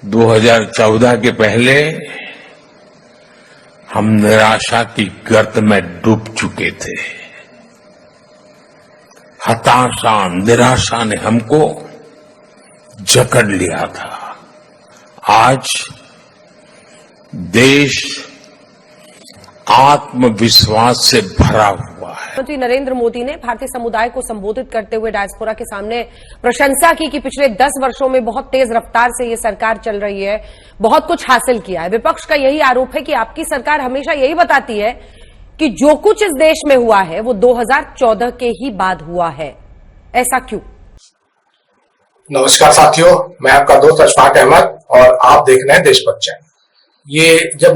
2014 के पहले हम निराशा की गर्त में डूब चुके थे। हताशा, निराशा ने हमको जकड़ लिया था। आज देश आत्मविश्वास से भरा हुआ है। प्रधानमंत्री नरेंद्र मोदी ने भारतीय समुदाय को संबोधित करते हुए डायस्पोरा के सामने प्रशंसा की कि पिछले 10 वर्षों में बहुत तेज रफ्तार से ये सरकार चल रही है, बहुत कुछ हासिल किया है। विपक्ष का यही आरोप है कि आपकी सरकार हमेशा यही बताती है कि जो कुछ इस देश में हुआ है वो 2014 के ही बाद हुआ है। ऐसा क्यों? नमस्कार साथियों, मैं आपका दोस्त अशफाक अहमद और आप देख रहे हैं देशभक्त चैनल। ये जब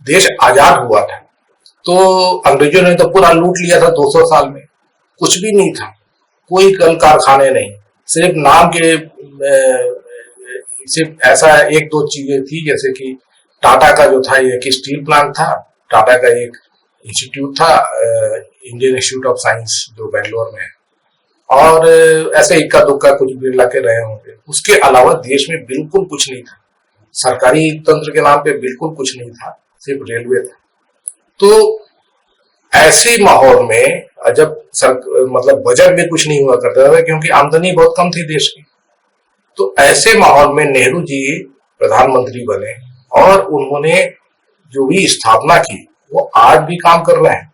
देश आजाद हुआ था तो अंग्रेजों ने तो पूरा लूट लिया था। 200 साल में कुछ भी नहीं था, कोई कल कारखाने नहीं, सिर्फ नाम के सिर्फ ऐसा एक दो चीजें थी, जैसे कि टाटा का जो था एक स्टील प्लांट था, टाटा का एक इंस्टीट्यूट था इंडियन इंस्टीट्यूट ऑफ साइंस जो बेंगलोर में है, और ऐसे इक्का दुक्का कुछ बिरला के रहे होंगे। उसके अलावा देश में बिल्कुल कुछ नहीं था, सरकारी तंत्र के नाम पे बिल्कुल कुछ नहीं था, सिर्फ रेलवे था। तो ऐसे माहौल में जब मतलब बजट में कुछ नहीं हुआ करता था क्योंकि आमदनी बहुत कम थी देश की, तो ऐसे माहौल में नेहरू जी प्रधानमंत्री बने और उन्होंने जो भी स्थापना की वो आज भी काम कर रहे हैं।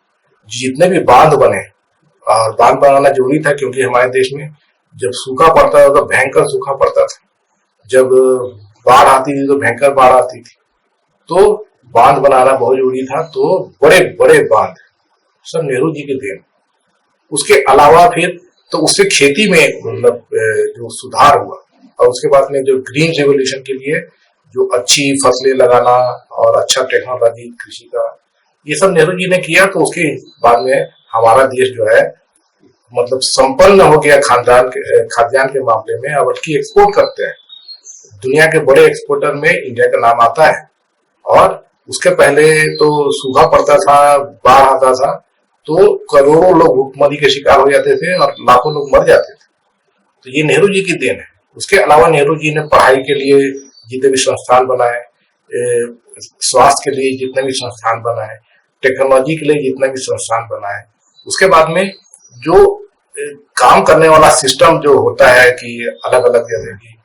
जितने भी बांध बने, और बांध बनाना जरूरी था क्योंकि हमारे देश में जब सूखा पड़ता था तो भयंकर सूखा पड़ता था, जब बाढ़ आती थी तो भयंकर बाढ़ आती थी, तो बांध बनाना बहुत जरूरी था। तो बड़े बड़े बांध सब नेहरू जी के देन। उसके अलावा फिर तो उससे खेती में मतलब जो सुधार हुआ, और उसके बाद में जो ग्रीन रेवोल्यूशन के लिए जो अच्छी फसलें लगाना और अच्छा टेक्नोलॉजी कृषि का, ये सब नेहरू जी ने किया। तो उसके बाद में हमारा देश जो है मतलब संपन्न हो गया खाद्यान्न के मामले में, और बल्कि एक्सपोर्ट करते हैं। दुनिया के बड़े एक्सपोर्टर में इंडिया का नाम आता है। और उसके पहले तो सूखा पड़ता था, बाढ़ आता था, तो करोड़ों लोग भूखमरी के शिकार हो जाते थे और लाखों लोग मर जाते थे। तो ये नेहरू जी की देन है। उसके अलावा नेहरू जी ने पढ़ाई के लिए जितने भी संस्थान बनाए, स्वास्थ्य के लिए जितने भी संस्थान बनाए, टेक्नोलॉजी के लिए जितने भी संस्थान बनाए, उसके बाद में जो काम करने वाला सिस्टम जो होता है कि अलग अलग जैसे कि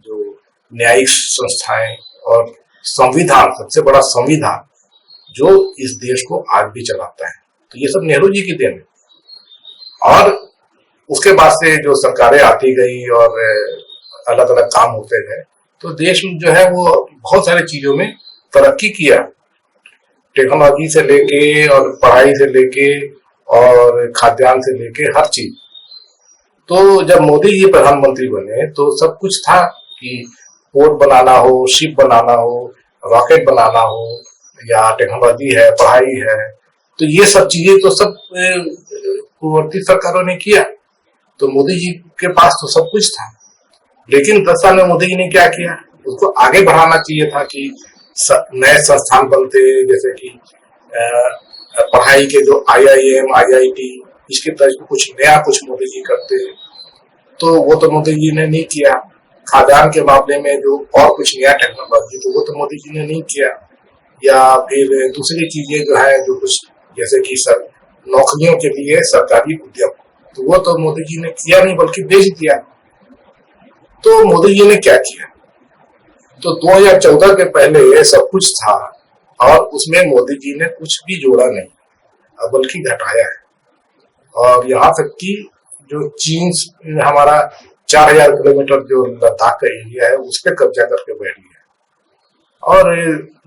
जो न्यायिक संस्थाएं और संविधान, सबसे बड़ा संविधान जो इस देश को आज भी चलाता है, तो ये सब नेहरू जी की देन है। और उसके बाद से जो सरकारें आती गई और अलग अलग काम होते गए, तो देश में जो है वो बहुत सारी चीजों में तरक्की किया, टेक्नोलॉजी से लेके और पढ़ाई से लेके और खाद्यान्न से लेके हर चीज। तो जब मोदी जी प्रधानमंत्री बने तो सब कुछ था कि पोर्ट बनाना हो, शिप बनाना हो, रॉकेट बनाना हो, या टेक्नोलॉजी है, पढ़ाई है, तो ये सब चीजें तो सब पूर्ववर्ती सरकारों ने किया। तो मोदी जी के पास तो सब कुछ था, लेकिन 10 साल में मोदी जी ने क्या किया, उसको आगे बढ़ाना चाहिए था कि नए संस्थान बनते, जैसे कि पढ़ाई के जो IIM, IIT, इसके तर्ज पे कुछ नया कुछ मोदी जी करते, तो वो तो मोदी जी ने नहीं किया। खाद्यान्न के मामले में जो और कुछ नया टेक्नोलॉजी, तो वो तो मोदी जी ने नहीं किया। या फिर दूसरी चीजें जो है जो कुछ जैसे कि नौकरियों के लिए सरकारी उद्यम, तो वो तो मोदी जी ने किया नहीं बल्कि बेच दिया। तो मोदी जी ने क्या किया, तो 2014 के पहले सब कुछ था और उसमें मोदी जी ने कुछ भी जोड़ा नहीं बल्कि घटाया है। और यहाँ तक कि जो चीन हमारा 4000 किलोमीटर जो लद्दाख का एरिया है उस पर कब्जा करके बैठ गया। और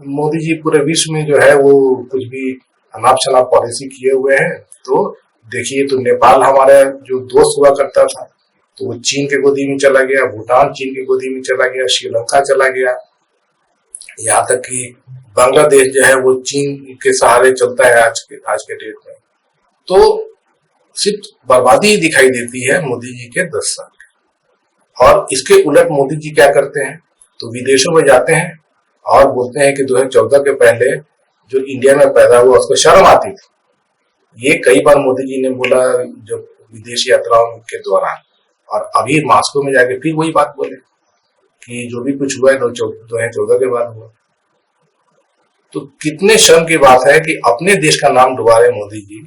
मोदी जी पूरे विश्व में जो है वो कुछ भी अनाप शनाप पॉलिसी किए हुए हैं। तो देखिए, तो नेपाल हमारा जो दोस्त हुआ करता था तो वो चीन के गोदी में चला गया, भूटान चीन के गोदी में चला गया, श्रीलंका चला गया, यहाँ तक कि बांग्लादेश जो है वो चीन के सहारे चलता है आज के डेट में। तो सिर्फ बर्बादी दिखाई देती है मोदी जी के 10 साल। और इसके उलट मोदी जी क्या करते हैं, तो विदेशों में जाते हैं और बोलते हैं कि 2014 के पहले जो इंडिया में पैदा हुआ उसको शर्म आती थी। ये कई बार मोदी जी ने बोला जो विदेश यात्राओं के दौरान, और अभी मॉस्को में जाके फिर वही बात बोले कि जो भी कुछ हुआ है 2014 के बाद हुआ। तो कितने शर्म की बात है कि अपने देश का नाम डुबा रहे मोदी जी।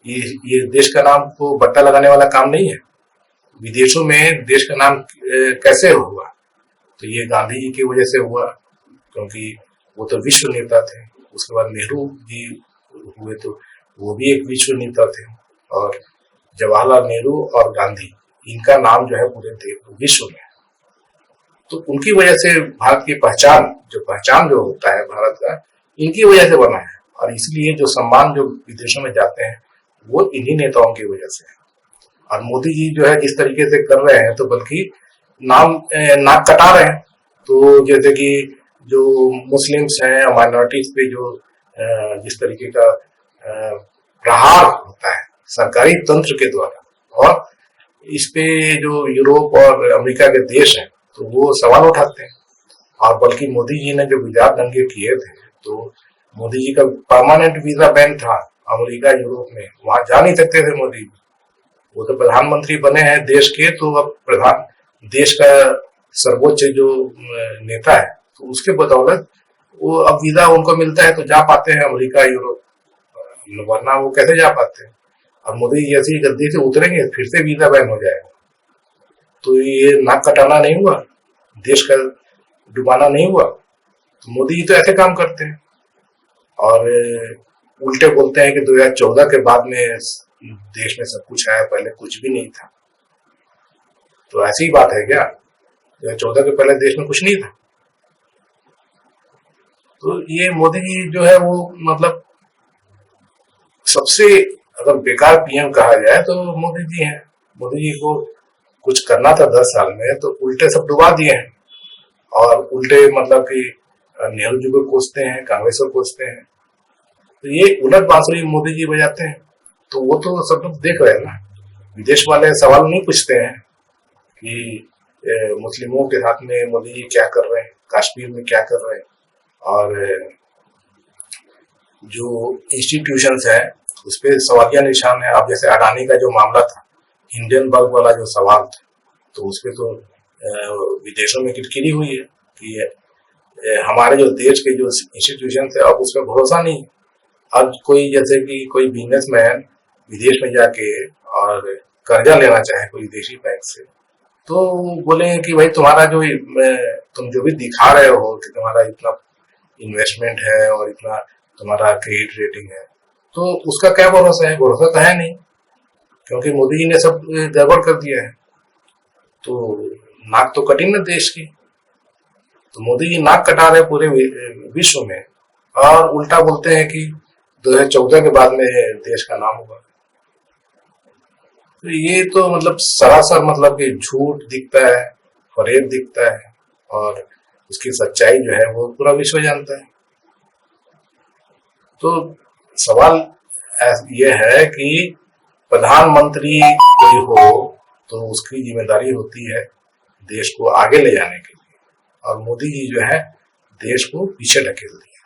ये देश का नाम को बट्टा लगाने वाला काम नहीं है। विदेशों में देश का नाम कैसे हुआ? तो ये गांधी जी की वजह से हुआ, क्योंकि वो तो विश्व नेता थे। उसके बाद नेहरू जी हुए, तो वो भी एक विश्व नेता थे। और जवाहरलाल नेहरू और गांधी, इनका नाम जो है पूरे विश्व में, तो उनकी वजह से भारत की पहचान जो होता है भारत का, इनकी वजह से बना है। और इसलिए जो सम्मान जो विदेशों में जाते हैं वो इन्हीं नेताओं की वजह से है। और मोदी जी जो है जिस तरीके से कर रहे हैं, तो बल्कि नाक कटा रहे हैं। तो जैसे कि जो मुस्लिम्स हैं, माइनॉरिटीज पे जो जिस तरीके का प्रहार होता है सरकारी तंत्र के द्वारा, और इस पे जो यूरोप और अमेरिका के देश हैं तो वो सवाल उठाते हैं। और बल्कि मोदी जी ने जो वीजा दंगे किए थे, तो मोदी जी का परमानेंट वीजा बैन था अमेरिका यूरोप में, वहां जा नहीं सकते थे मोदी जी। वो तो प्रधानमंत्री बने हैं देश के, तो अब देश का सर्वोच्च जो नेता है, तो उसके बदौलत वो अब वीजा उनको मिलता है तो जा पाते हैं अमेरिका यूरोप, वरना वो कैसे जा पाते हैं। और मोदी जी जैसे ही गद्दी से उतरेंगे फिर से वीजा बैन हो जाएगा। तो ये नाक कटाना नहीं हुआ, देश का डुबाना नहीं हुआ। तो मोदी जी तो ऐसे काम करते हैं और उल्टे बोलते हैं कि 2014 के बाद में देश में सब कुछ आया, पहले कुछ भी नहीं था। तो ऐसी ही बात है क्या? 2014 के पहले देश में कुछ नहीं था? तो ये मोदी जी जो है वो मतलब सबसे अगर बेकार पीएम कहा जाए तो मोदी जी हैं। मोदी जी को कुछ करना था 10 साल में, तो उल्टे सब डुबा दिए हैं। और उल्टे मतलब कि नेहरू जी को कोसते हैं, कांग्रेस को कोसते हैं। तो ये उलट बांसुरी मोदी जी बजाते हैं, तो वो तो सब लोग देख रहे हैं ना। विदेश वाले सवाल नहीं पूछते हैं कि मुस्लिमों के साथ में मोदी जी क्या कर रहे हैं, कश्मीर में क्या कर रहे हैं। और जो इंस्टीट्यूशंस है उस पर सवालिया निशान है। अब जैसे अडानी का जो मामला था, इंडियन बल्ब वाला जो सवाल था, तो उस पर तो विदेशों में किरकिरी हुई है कि हमारे जो देश के जो इंस्टीट्यूशन है अब उस पर भरोसा नहीं। अब कोई जैसे कि कोई बिजनेसमैन विदेश में जाके और कर्जा लेना चाहे कोई विदेशी बैंक से, तो बोलेंगे कि भाई तुम्हारा जो तुम जो भी दिखा रहे हो कि तुम्हारा इतना इन्वेस्टमेंट है और इतना तुम्हारा क्रेडिट रेटिंग है, तो उसका क्या भरोसा है? भरोसा तो है नहीं, क्योंकि मोदी जी ने सब गड़बड़ कर दिया है। तो नाक तो कटी ना देश की। तो मोदी जी नाक कटा रहे पूरे विश्व में और उल्टा बोलते हैं कि 2014 के बाद में देश का नाम हुआ। तो ये तो मतलब सरासर मतलब कि झूठ दिखता है, फरेब दिखता है, और उसकी सच्चाई जो है वो पूरा विश्व जानता है। तो सवाल ये है कि प्रधानमंत्री कोई हो तो उसकी जिम्मेदारी होती है देश को आगे ले जाने के लिए, और मोदी जी जो है देश को पीछे ढकेल दिया।